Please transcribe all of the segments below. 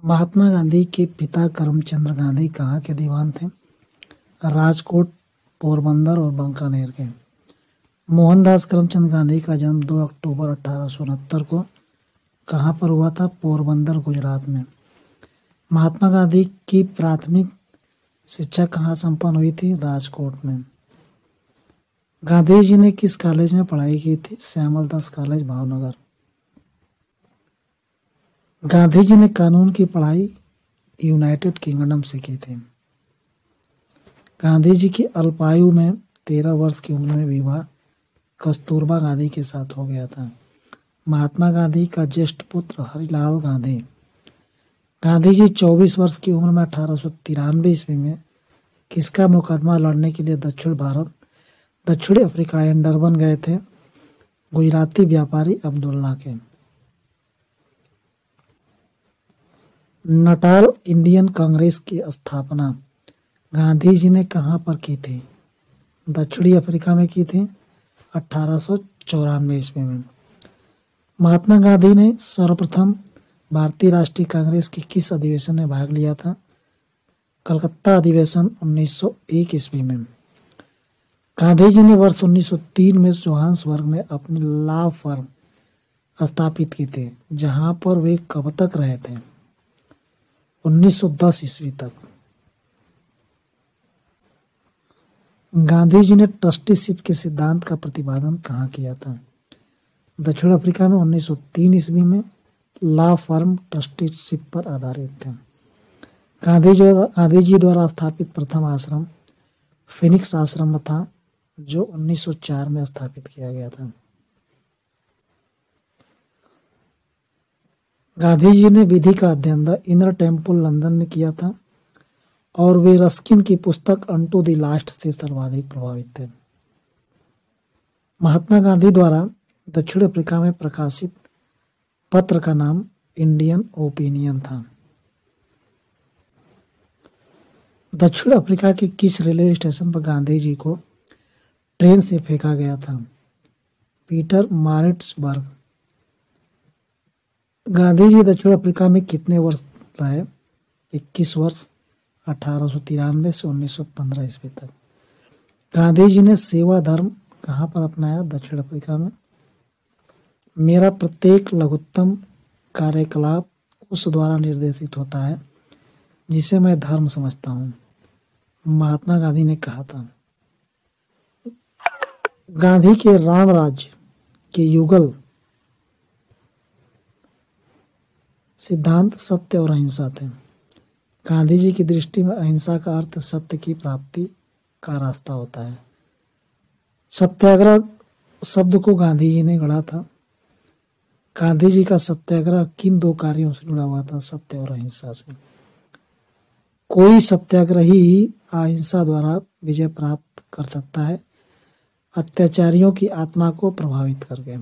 महात्मा गांधी के पिता करमचंद गांधी कहाँ के दीवान थे? राजकोट, पोरबंदर और बीकानेर के। मोहनदास करमचंद गांधी का जन्म 2 अक्टूबर 1869 को कहाँ पर हुआ था? पोरबंदर, गुजरात में। महात्मा गांधी की प्राथमिक शिक्षा कहाँ संपन्न हुई थी? राजकोट में। गांधी जी ने किस कॉलेज में पढ़ाई की थी? श्यामल दास कॉलेज, भावनगर। गांधी जी ने कानून की पढ़ाई यूनाइटेड किंगडम से की थी। गांधी जी की अल्पायु में 13 वर्ष की उम्र में विवाह कस्तूरबा गांधी के साथ हो गया था। महात्मा गांधी का ज्येष्ठ पुत्र हरिलाल गांधी। गांधी जी 24 वर्ष की उम्र में 1893 ईस्वी में किसका मुकदमा लड़ने के लिए दक्षिण अफ्रीका डरबन गए थे? गुजराती व्यापारी अब्दुल्ला के। नटाल इंडियन कांग्रेस की स्थापना गांधी जी ने कहाँ पर की थी? दक्षिणी अफ्रीका में की थी 1894 ईस्वी में। महात्मा गांधी ने सर्वप्रथम भारतीय राष्ट्रीय कांग्रेस के किस अधिवेशन में भाग लिया था? कलकत्ता अधिवेशन 1901 ईस्वी में। गांधी जी ने वर्ष 1903 में जोहान्सबर्ग में अपनी लॉ फर्म स्थापित की थी, जहां पर वे कब तक रहे थे? 1910 ईस्वी तक। गांधी जी ने ट्रस्टीशिप के सिद्धांत का प्रतिपादन कहाँ किया था? दक्षिण अफ्रीका में 1903 ईस्वी में। लॉ फर्म ट्रस्टीशिप पर आधारित थे। गांधी जी द्वारा स्थापित प्रथम आश्रम फिनिक्स आश्रम था, जो 1904 में स्थापित किया गया था। गांधी जी ने विधि का अध्ययन द इनर टेम्पल लंदन में किया था और वे रस्किन की पुस्तक अनटू द लास्ट से सर्वाधिक प्रभावित थे। महात्मा गांधी द्वारा दक्षिण अफ्रीका में प्रकाशित पत्र का नाम इंडियन ओपिनियन था। दक्षिण अफ्रीका के किस रेलवे स्टेशन पर गांधी जी को ट्रेन से फेंका गया था? Peter Maritzburg. गांधी जी दक्षिण अफ्रीका में कितने वर्ष रहे? 21 वर्ष, 1893 से 1915 ईस्वी तक। गांधी जी ने सेवा धर्म कहाँ पर अपनाया? दक्षिण अफ्रीका में। मेरा प्रत्येक लघुत्तम कार्यकलाप उस द्वारा निर्देशित होता है जिसे मैं धर्म समझता हूँ, महात्मा गांधी ने कहा था। गांधी के राम राज्य के युगल सिद्धांत सत्य और अहिंसा थे। गांधी जी की दृष्टि में अहिंसा का अर्थ सत्य की प्राप्ति का रास्ता होता है। सत्याग्रह शब्द को गांधी जी ने गढ़ा था। गांधी जी का सत्याग्रह किन 2 कार्यों से जुड़ा हुआ था? सत्य और अहिंसा से। कोई सत्याग्रही ही अहिंसा द्वारा विजय प्राप्त कर सकता है, अत्याचारियों की आत्मा को प्रभावित करके।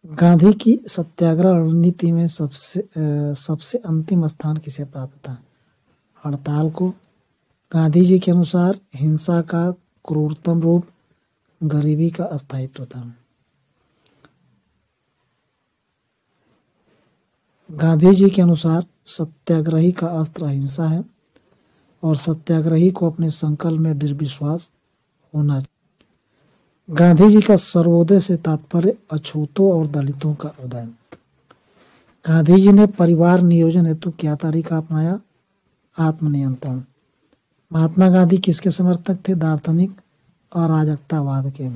गांधी की सत्याग्रह रणनीति में सबसे अंतिम स्थान किसे प्राप्त था? हड़ताल को। गांधी जी के अनुसार हिंसा का क्रूरतम रूप गरीबी का अस्थायित्व था। गांधी जी के अनुसार सत्याग्रही का अस्त्र अहिंसा है और सत्याग्रही को अपने संकल्प में दृढ़ विश्वास होना चाहिए। गांधी जी का सर्वोदय से तात्पर्य अछूतों और दलितों का उदय। गांधी जी ने परिवार नियोजन हेतु क्या तरीका अपनाया? आत्मनियंत्रण। महात्मा गांधी किसके समर्थक थे? दार्शनिक अराजकतावाद के।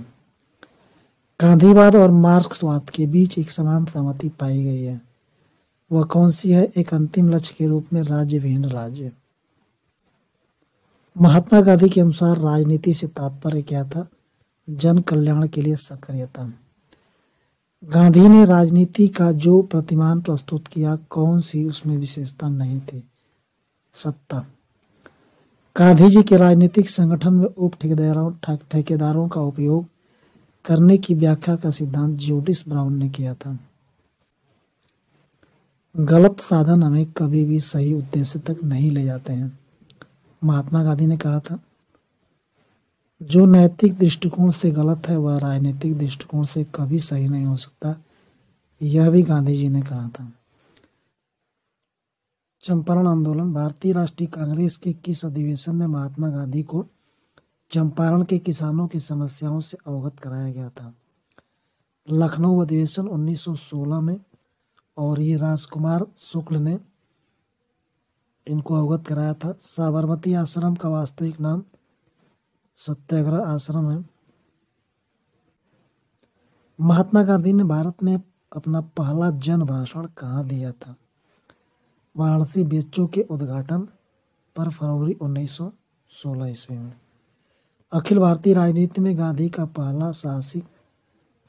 गांधीवाद और मार्क्सवाद के बीच एक समान सहमति पाई गई है, वह कौन सी है? एक अंतिम लक्ष्य के रूप में राज्य विहीन राज्य। महात्मा गांधी के अनुसार राजनीति से तात्पर्य क्या था? जन कल्याण के लिए सक्रियता। गांधी ने राजनीति का जो प्रतिमान प्रस्तुत किया, कौन सी उसमें विशेषता नहीं थी? सत्ता। गांधी जी के राजनीतिक संगठन में उप ठेकेदारों का उपयोग करने की व्याख्या का सिद्धांत जोडिस ब्राउन ने किया था। गलत साधन हमें कभी भी सही उद्देश्य तक नहीं ले जाते हैं, महात्मा गांधी ने कहा था। जो नैतिक दृष्टिकोण से गलत है वह राजनीतिक दृष्टिकोण से कभी सही नहीं हो सकता, यह भी गांधी जी ने कहा था। चंपारण आंदोलन। भारतीय राष्ट्रीय कांग्रेस के किस अधिवेशन में महात्मा गांधी को चंपारण के किसानों की समस्याओं से अवगत कराया गया था? लखनऊ अधिवेशन 1916 में, और ये राजकुमार शुक्ल ने इनको अवगत कराया था। साबरमती आश्रम का वास्तविक नाम सत्याग्रह आश्रम है। महात्मा गांधी ने भारत में अपना पहला जन भाषण कहाँ दिया था? वाराणसी बेच्चों के उद्घाटन पर फरवरी 1916 ईस्वी में। अखिल भारतीय राजनीति में गांधी का पहला साहसिक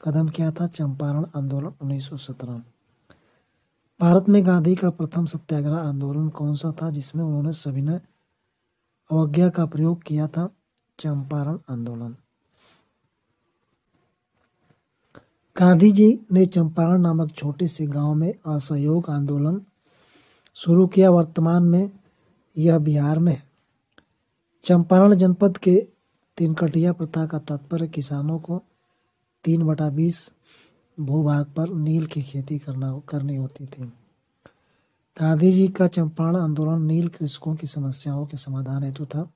कदम क्या था? चंपारण आंदोलन 1917। भारत में गांधी का प्रथम सत्याग्रह आंदोलन कौन सा था जिसमें उन्होंने सविनय अवज्ञा का प्रयोग किया था? चंपारण आंदोलन। गांधी जी ने चंपारण नामक छोटे से गांव में असहयोग आंदोलन शुरू किया। वर्तमान में यह बिहार में है। चंपारण जनपद के तिनकटिया प्रथा का तात्पर्य किसानों को 3/20 भूभाग पर नील की खेती करनी होती थी। गांधी जी का चंपारण आंदोलन नील कृषकों की समस्याओं के समाधान हेतु था।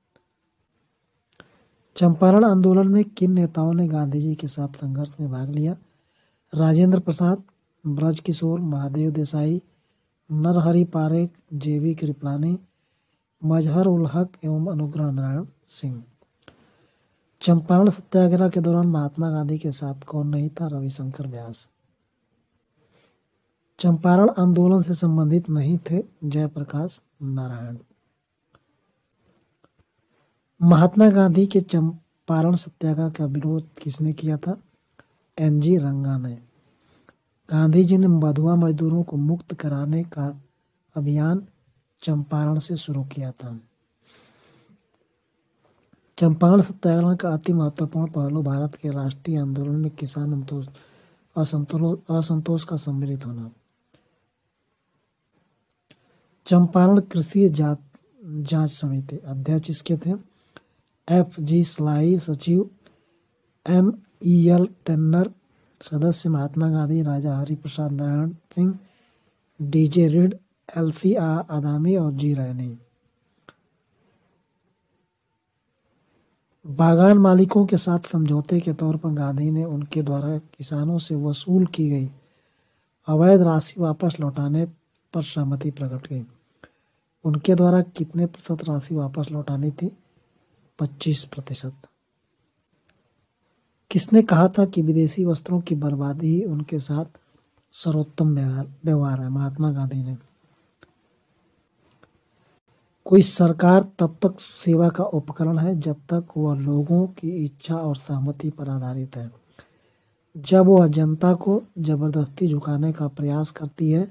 चंपारण आंदोलन में किन नेताओं ने गांधी जी के साथ संघर्ष में भाग लिया? राजेंद्र प्रसाद, ब्रज किशोर, महादेव देसाई, नरहरि पारेख, जेबी कृपलानी, मजहर उल हक एवं अनुग्रह नारायण सिंह। चंपारण सत्याग्रह के दौरान महात्मा गांधी के साथ कौन नहीं था? रविशंकर व्यास। चंपारण आंदोलन से संबंधित नहीं थे? जयप्रकाश नारायण। महात्मा गांधी के चंपारण सत्याग्रह का विरोध किसने किया था? एन.जी. रंगा ने। गांधी जी ने मधुआ मजदूरों को मुक्त कराने का अभियान चंपारण से शुरू किया था। चंपारण सत्याग्रह का अति महत्वपूर्ण पहलू भारत के राष्ट्रीय आंदोलन में किसान असंतोष का सम्मिलित होना। चंपारण कृषि जांच समिति अध्यक्ष इसके थे? F.G. स्लाई। सचिव M.E.L. टेन्नर। सदस्य Mahatma Gandhi, Raja Hariprasad Narayan Singh, D.J. Reid, L.C. Adami और G. रैनी। बागान मालिकों के साथ समझौते के तौर पर गांधी ने उनके द्वारा किसानों से वसूल की गई अवैध राशि वापस लौटाने पर सहमति प्रकट की। उनके द्वारा कितने प्रतिशत राशि वापस लौटानी थी? 25%। किसने कहा था कि विदेशी वस्त्रों की बर्बादी ही उनके साथ सर्वोत्तम व्यवहार है? महात्मा गांधी ने। कोई सरकार तब तक सेवा का उपकरण है जब तक वह लोगों की इच्छा और सहमति पर आधारित है। जब वह जनता को जबरदस्ती झुकाने का प्रयास करती है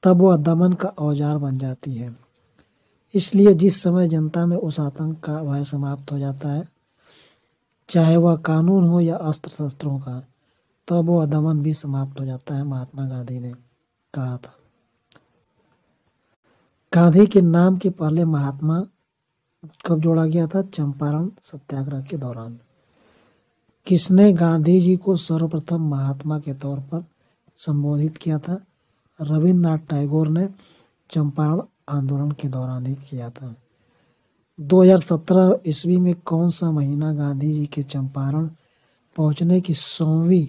तब वह दमन का औजार बन जाती है। इसलिए जिस समय जनता में उस आतंक का भय समाप्त हो जाता है, चाहे वह कानून हो या अस्त्र शस्त्रों का, तब वह दमन भी समाप्त हो जाता है, महात्मा गांधी ने कहा था। गांधी के नाम के पहले महात्मा कब जोड़ा गया था? चंपारण सत्याग्रह के दौरान। किसने गांधी जी को सर्वप्रथम महात्मा के तौर पर संबोधित किया था? रविन्द्रनाथ टैगोर ने चंपारण आंदोलन के दौरान ही किया था। 2017 ईस्वी में कौन सा महीना गांधी जी के चंपारण पहुंचने की 100वीं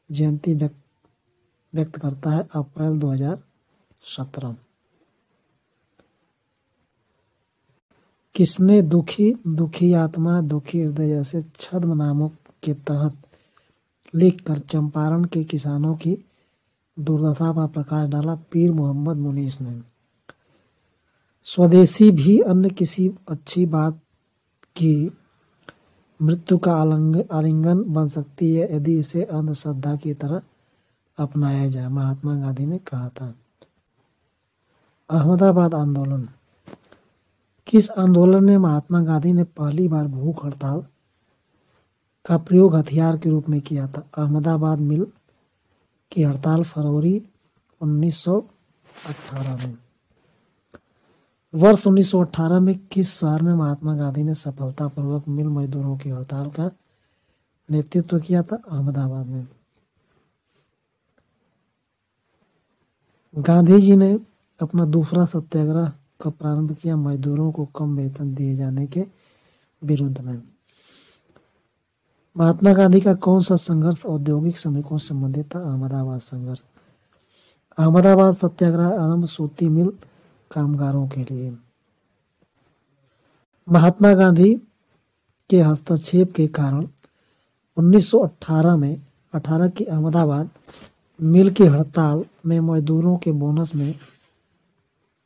जयंती व्यक्त करता है? अप्रैल 2017। किसने दुखी आत्मा, दुखी हृदय जैसे छद्म नामों के तहत लिखकर चंपारण के किसानों की दुर्दशा पर प्रकाश डाला? पीर मोहम्मद मुनीस ने। स्वदेशी भी अन्य किसी अच्छी बात की मृत्यु का आलिंगन बन सकती है यदि इसे अंधश्रद्धा की तरह अपनाया जाए, महात्मा गांधी ने कहा था। अहमदाबाद आंदोलन। किस आंदोलन में महात्मा गांधी ने पहली बार भूख हड़ताल का प्रयोग हथियार के रूप में किया था? अहमदाबाद मिल की हड़ताल फरवरी 1918 में। वर्ष 1918 में किस शहर में महात्मा गांधी ने सफलतापूर्वक मिल मजदूरों की हड़ताल का नेतृत्व किया था? अहमदाबाद में। गांधी जी ने अपना दूसरा सत्याग्रह का प्रारंभ किया मजदूरों को कम वेतन दिए जाने के विरुद्ध में। महात्मा गांधी का कौन सा संघर्ष औद्योगिक श्रमिकों से संबंधित था? अहमदाबाद संघर्ष। अहमदाबाद सत्याग्रह आरंभ सूती मिल कामगारों के लिए। महात्मा गांधी के हस्तक्षेप के कारण 1918 में 18 की अहमदाबाद मिल की हड़ताल में मजदूरों के बोनस में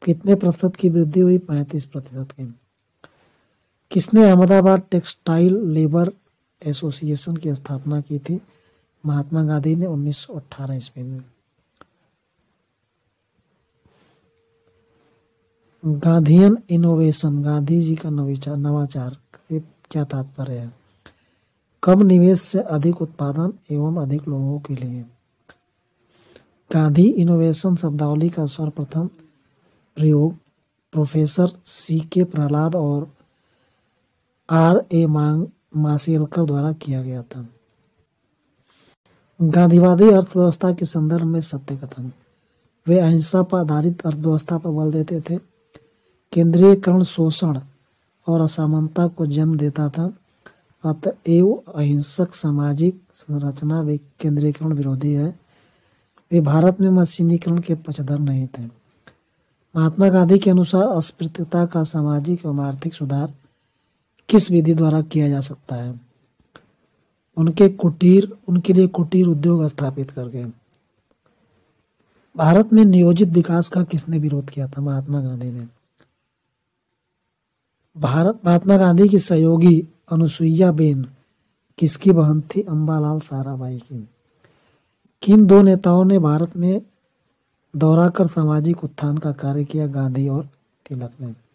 कितने प्रतिशत की वृद्धि हुई? 35% की। किसने अहमदाबाद टेक्सटाइल लेबर एसोसिएशन की स्थापना की थी? महात्मा गांधी ने 1918 ईस्वी में। गांधीयन इनोवेशन, गांधी जी का नवाचार से क्या तात्पर्य है? कम निवेश से अधिक उत्पादन एवं अधिक लोगों के लिए। गांधी इनोवेशन शब्दावली का सर्वप्रथम प्रयोग प्रोफेसर C.K. प्रहलाद और R.A. माशेलकर द्वारा किया गया था। गांधीवादी अर्थव्यवस्था के संदर्भ में सत्य कथन। वे अहिंसा पर आधारित अर्थव्यवस्था पर बल देते थे। केंद्रीयकरण शोषण और असमानता को जन्म देता था। अतएव अहिंसक सामाजिक संरचना वे केंद्रीयकरण विरोधी है। वे भारत में मशीनीकरण के पक्षधर नहीं थे। महात्मा गांधी के अनुसार अस्पृश्यता का सामाजिक एवं आर्थिक सुधार किस विधि द्वारा किया जा सकता है? उनके लिए कुटीर उद्योग स्थापित करके। भारत में नियोजित विकास का किसने विरोध किया था? महात्मा गांधी ने। महात्मा गांधी की सहयोगी अनुसुईया बेन किसकी बहन थी? अम्बालाल साराभाई की। किन दो नेताओं ने भारत में दौरा कर सामाजिक उत्थान का कार्य किया? गांधी और तिलक ने।